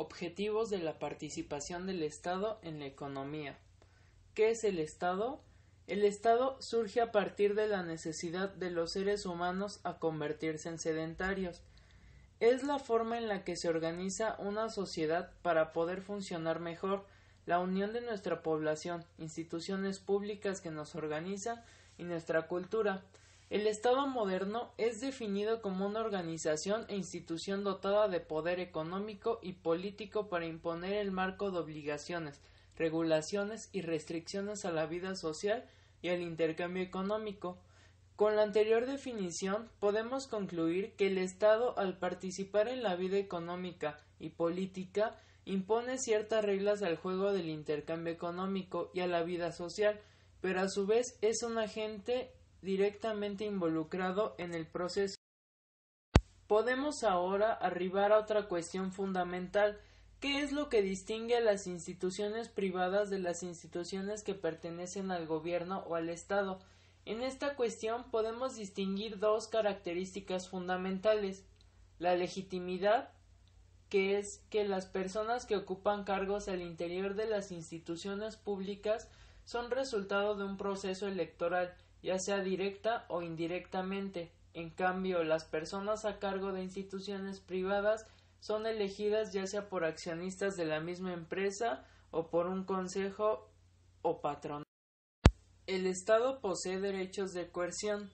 Objetivos de la participación del Estado en la economía. ¿Qué es el Estado? El Estado surge a partir de la necesidad de los seres humanos a convertirse en sedentarios. Es la forma en la que se organiza una sociedad para poder funcionar mejor, la unión de nuestra población, instituciones públicas que nos organizan y nuestra cultura. El Estado moderno es definido como una organización e institución dotada de poder económico y político para imponer el marco de obligaciones, regulaciones y restricciones a la vida social y al intercambio económico. Con la anterior definición, podemos concluir que el Estado, al participar en la vida económica y política, impone ciertas reglas al juego del intercambio económico y a la vida social, pero a su vez es un agente directamente involucrado en el proceso. Podemos ahora arribar a otra cuestión fundamental. ¿Qué es lo que distingue a las instituciones privadas de las instituciones que pertenecen al gobierno o al Estado? En esta cuestión podemos distinguir dos características fundamentales: la legitimidad, que es que las personas que ocupan cargos al interior de las instituciones públicas son resultado de un proceso electoral, ya sea directa o indirectamente. En cambio, las personas a cargo de instituciones privadas son elegidas ya sea por accionistas de la misma empresa o por un consejo o patronato. El Estado posee derechos de coerción.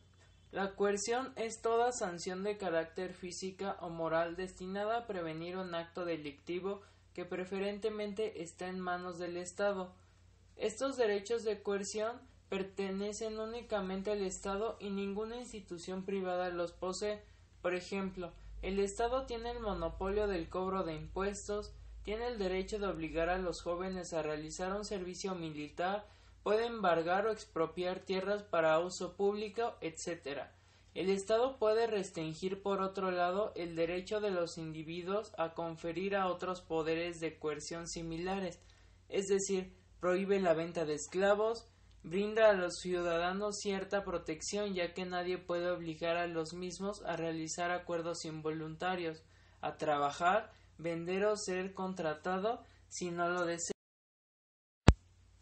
La coerción es toda sanción de carácter física o moral destinada a prevenir un acto delictivo que preferentemente está en manos del Estado. Estos derechos de coerción pertenecen únicamente al Estado y ninguna institución privada los posee. Por ejemplo, el Estado tiene el monopolio del cobro de impuestos, tiene el derecho de obligar a los jóvenes a realizar un servicio militar, puede embargar o expropiar tierras para uso público, etc. El Estado puede restringir, por otro lado, el derecho de los individuos a conferir a otros poderes de coerción similares, es decir, prohíbe la venta de esclavos, brinda a los ciudadanos cierta protección ya que nadie puede obligar a los mismos a realizar acuerdos involuntarios, a trabajar, vender o ser contratado si no lo desea.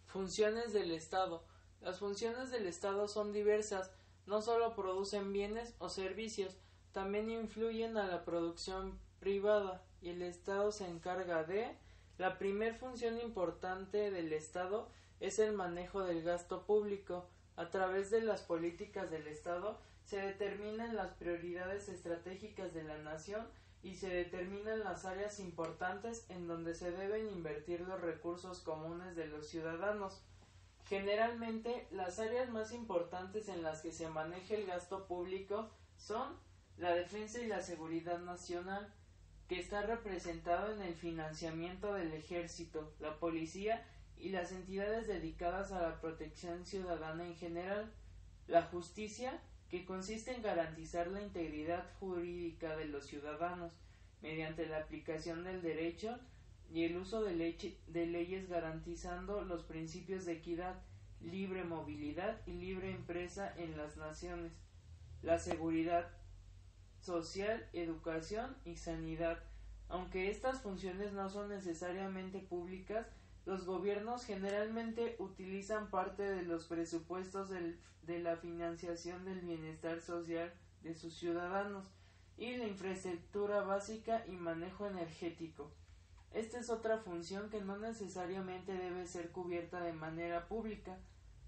Funciones del Estado. Las funciones del Estado son diversas, no solo producen bienes o servicios, también influyen a la producción privada y el Estado se encarga de. La primer función importante del Estado es el manejo del gasto público. A través de las políticas del Estado se determinan las prioridades estratégicas de la nación y se determinan las áreas importantes en donde se deben invertir los recursos comunes de los ciudadanos. Generalmente, las áreas más importantes en las que se maneja el gasto público son la defensa y la seguridad nacional, que está representado en el financiamiento del ejército, la policía y las entidades dedicadas a la protección ciudadana en general, la justicia, que consiste en garantizar la integridad jurídica de los ciudadanos mediante la aplicación del derecho y el uso de leyes garantizando los principios de equidad, libre movilidad y libre empresa en las naciones, la seguridad social, educación y sanidad. Aunque estas funciones no son necesariamente públicas, los gobiernos generalmente utilizan parte de los presupuestos de la financiación del bienestar social de sus ciudadanos y la infraestructura básica y manejo energético. Esta es otra función que no necesariamente debe ser cubierta de manera pública,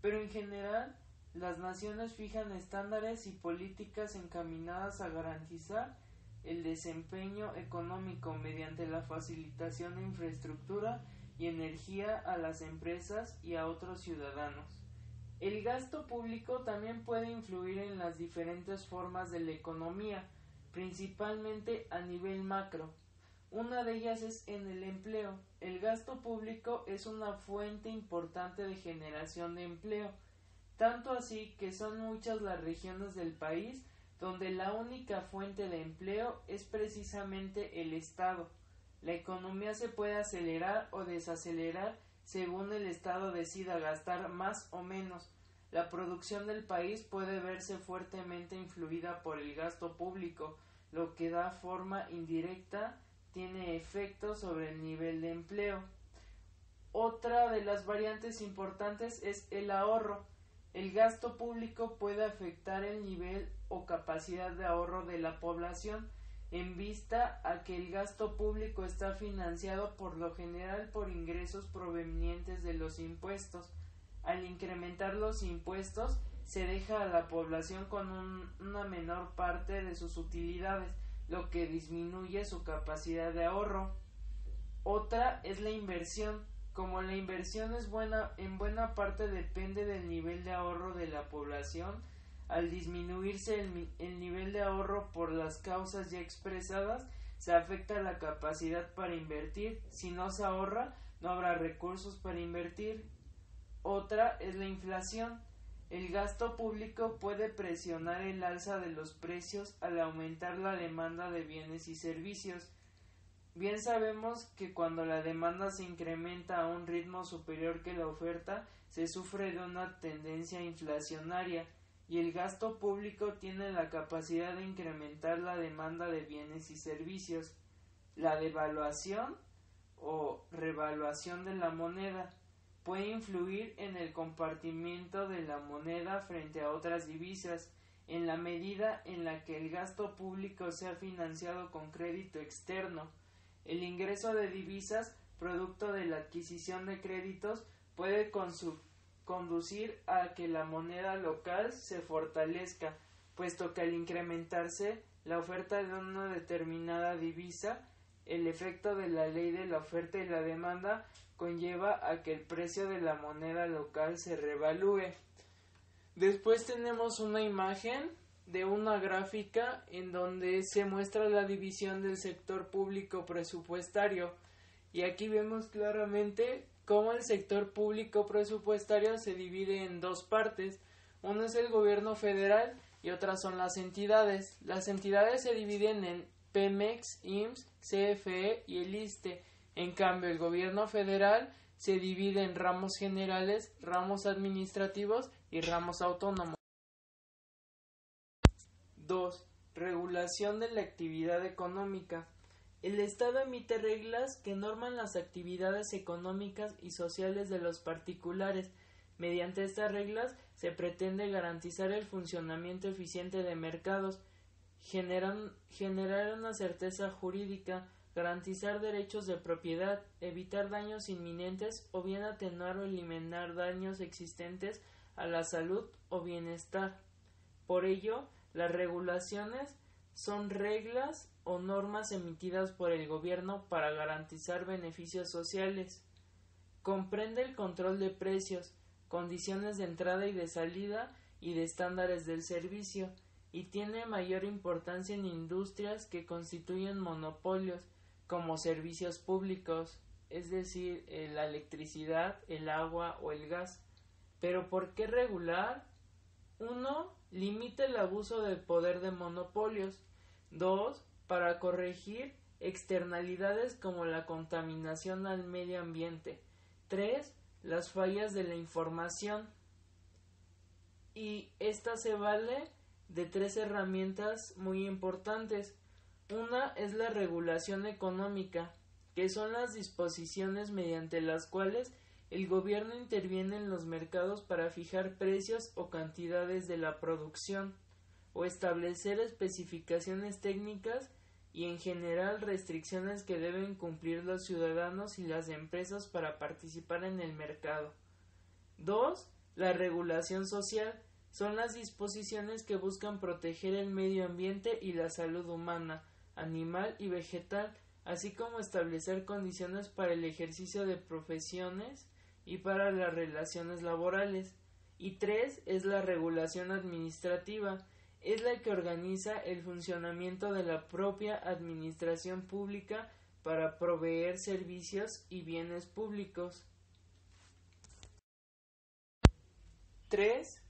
pero en general las naciones fijan estándares y políticas encaminadas a garantizar el desempeño económico mediante la facilitación de infraestructura y energía a las empresas y a otros ciudadanos. El gasto público también puede influir en las diferentes formas de la economía, principalmente a nivel macro. Una de ellas es en el empleo. El gasto público es una fuente importante de generación de empleo, tanto así que son muchas las regiones del país donde la única fuente de empleo es precisamente el Estado. La economía se puede acelerar o desacelerar según el Estado decida gastar más o menos. La producción del país puede verse fuertemente influida por el gasto público, lo que da forma indirecta tiene efectos sobre el nivel de empleo. Otra de las variantes importantes es el ahorro. El gasto público puede afectar el nivel o capacidad de ahorro de la población, en vista a que el gasto público está financiado por lo general por ingresos provenientes de los impuestos. Al incrementar los impuestos, se deja a la población con una menor parte de sus utilidades, lo que disminuye su capacidad de ahorro. Otra es la inversión. Como la inversión en buena parte depende del nivel de ahorro de la población, al disminuirse el nivel de ahorro por las causas ya expresadas, se afecta la capacidad para invertir. Si no se ahorra, no habrá recursos para invertir. Otra es la inflación. El gasto público puede presionar el alza de los precios al aumentar la demanda de bienes y servicios. Bien sabemos que cuando la demanda se incrementa a un ritmo superior que la oferta, se sufre de una tendencia inflacionaria, y el gasto público tiene la capacidad de incrementar la demanda de bienes y servicios. La devaluación o revaluación de la moneda puede influir en el comportamiento de la moneda frente a otras divisas, en la medida en la que el gasto público sea financiado con crédito externo. El ingreso de divisas, producto de la adquisición de créditos, puede conducir a que la moneda local se fortalezca, puesto que al incrementarse la oferta de una determinada divisa, el efecto de la ley de la oferta y la demanda conlleva a que el precio de la moneda local se revalúe. Después tenemos una imagen de una gráfica en donde se muestra la división del sector público presupuestario, y aquí vemos claramente cómo el sector público presupuestario se divide en dos partes. Uno es el gobierno federal y otras son las entidades. Las entidades se dividen en Pemex, IMSS, CFE y el ISSSTE. En cambio, el gobierno federal se divide en ramos generales, ramos administrativos y ramos autónomos. 2. Regulación de la actividad económica. El Estado emite reglas que norman las actividades económicas y sociales de los particulares. Mediante estas reglas se pretende garantizar el funcionamiento eficiente de mercados, generar una certeza jurídica, garantizar derechos de propiedad, evitar daños inminentes o bien atenuar o eliminar daños existentes a la salud o bienestar. Por ello, las regulaciones son reglas o normas emitidas por el gobierno para garantizar beneficios sociales. Comprende el control de precios, condiciones de entrada y de salida y de estándares del servicio, y tiene mayor importancia en industrias que constituyen monopolios, como servicios públicos, es decir, la electricidad, el agua o el gas. ¿Pero por qué regular? 1. Limita el abuso del poder de monopolios. 2. Para corregir externalidades como la contaminación al medio ambiente. 3. Las fallas de la información. Y esta se vale de 3 herramientas muy importantes. Una es la regulación económica, que son las disposiciones mediante las cuales el gobierno interviene en los mercados para fijar precios o cantidades de la producción, o establecer especificaciones técnicas y en general restricciones que deben cumplir los ciudadanos y las empresas para participar en el mercado. 2. La regulación social. Son las disposiciones que buscan proteger el medio ambiente y la salud humana, animal y vegetal, así como establecer condiciones para el ejercicio de profesiones y para las relaciones laborales. Y 3 es la regulación administrativa. Es la que organiza el funcionamiento de la propia administración pública para proveer servicios y bienes públicos. 3.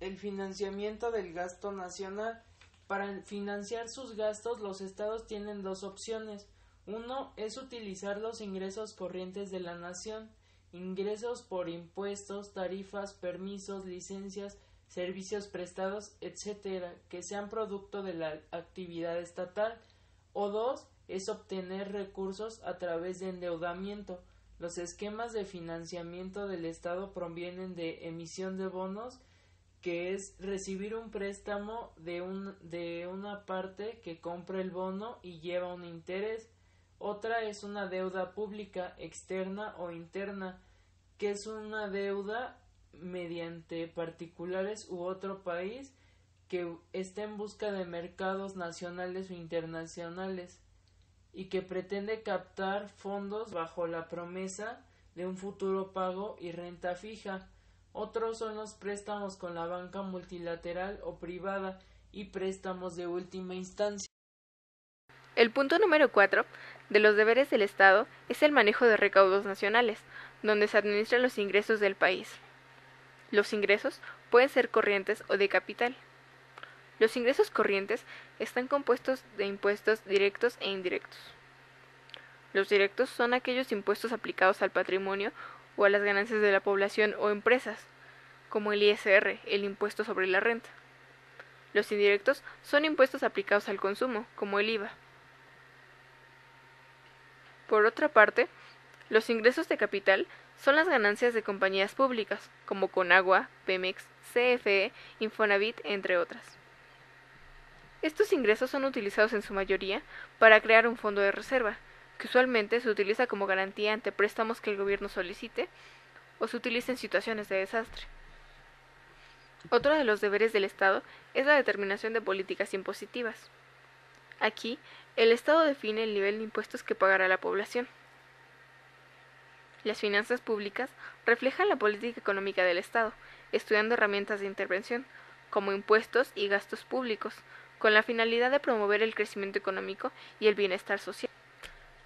El financiamiento del gasto nacional. Para financiar sus gastos, los estados tienen dos opciones. Uno es utilizar los ingresos corrientes de la nación, ingresos por impuestos, tarifas, permisos, licencias, servicios prestados, etc., que sean producto de la actividad estatal. O 2, es obtener recursos a través de endeudamiento. Los esquemas de financiamiento del Estado provienen de emisión de bonos, que es recibir un préstamo de una parte que compra el bono y lleva un interés. Otra es una deuda pública externa o interna, que es una deuda mediante particulares u otro país que está en busca de mercados nacionales o internacionales y que pretende captar fondos bajo la promesa de un futuro pago y renta fija. Otros son los préstamos con la banca multilateral o privada y préstamos de última instancia. El punto número 4 de los deberes del Estado es el manejo de recaudos nacionales, donde se administran los ingresos del país. Los ingresos pueden ser corrientes o de capital. Los ingresos corrientes están compuestos de impuestos directos e indirectos. Los directos son aquellos impuestos aplicados al patrimonio o a las ganancias de la población o empresas, como el ISR, el impuesto sobre la renta. Los indirectos son impuestos aplicados al consumo, como el IVA. Por otra parte, los ingresos de capital son las ganancias de compañías públicas, como Conagua, Pemex, CFE, Infonavit, entre otras. Estos ingresos son utilizados en su mayoría para crear un fondo de reserva, que usualmente se utiliza como garantía ante préstamos que el gobierno solicite o se utiliza en situaciones de desastre. Otro de los deberes del Estado es la determinación de políticas impositivas. Aquí, el Estado define el nivel de impuestos que pagará la población. Las finanzas públicas reflejan la política económica del Estado, estudiando herramientas de intervención, como impuestos y gastos públicos, con la finalidad de promover el crecimiento económico y el bienestar social.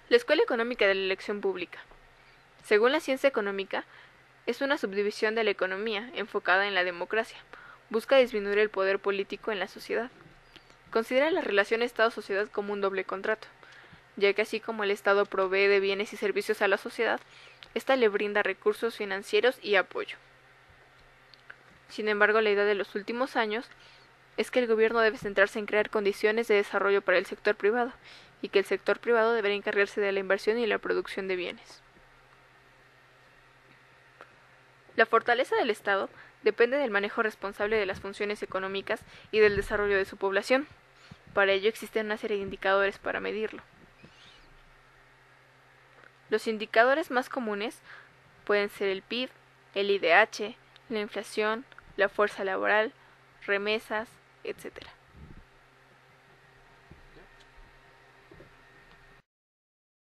La Escuela Económica de la Elección Pública. Según la ciencia económica, es una subdivisión de la economía enfocada en la democracia. Busca disminuir el poder político en la sociedad. Considera la relación Estado-sociedad como un doble contrato, ya que así como el Estado provee de bienes y servicios a la sociedad, ésta le brinda recursos financieros y apoyo. Sin embargo, la idea de los últimos años es que el gobierno debe centrarse en crear condiciones de desarrollo para el sector privado, y que el sector privado deberá encargarse de la inversión y la producción de bienes. La fortaleza del Estado depende del manejo responsable de las funciones económicas y del desarrollo de su población. Para ello existen una serie de indicadores para medirlo. Los indicadores más comunes pueden ser el PIB, el IDH, la inflación, la fuerza laboral, remesas, etc.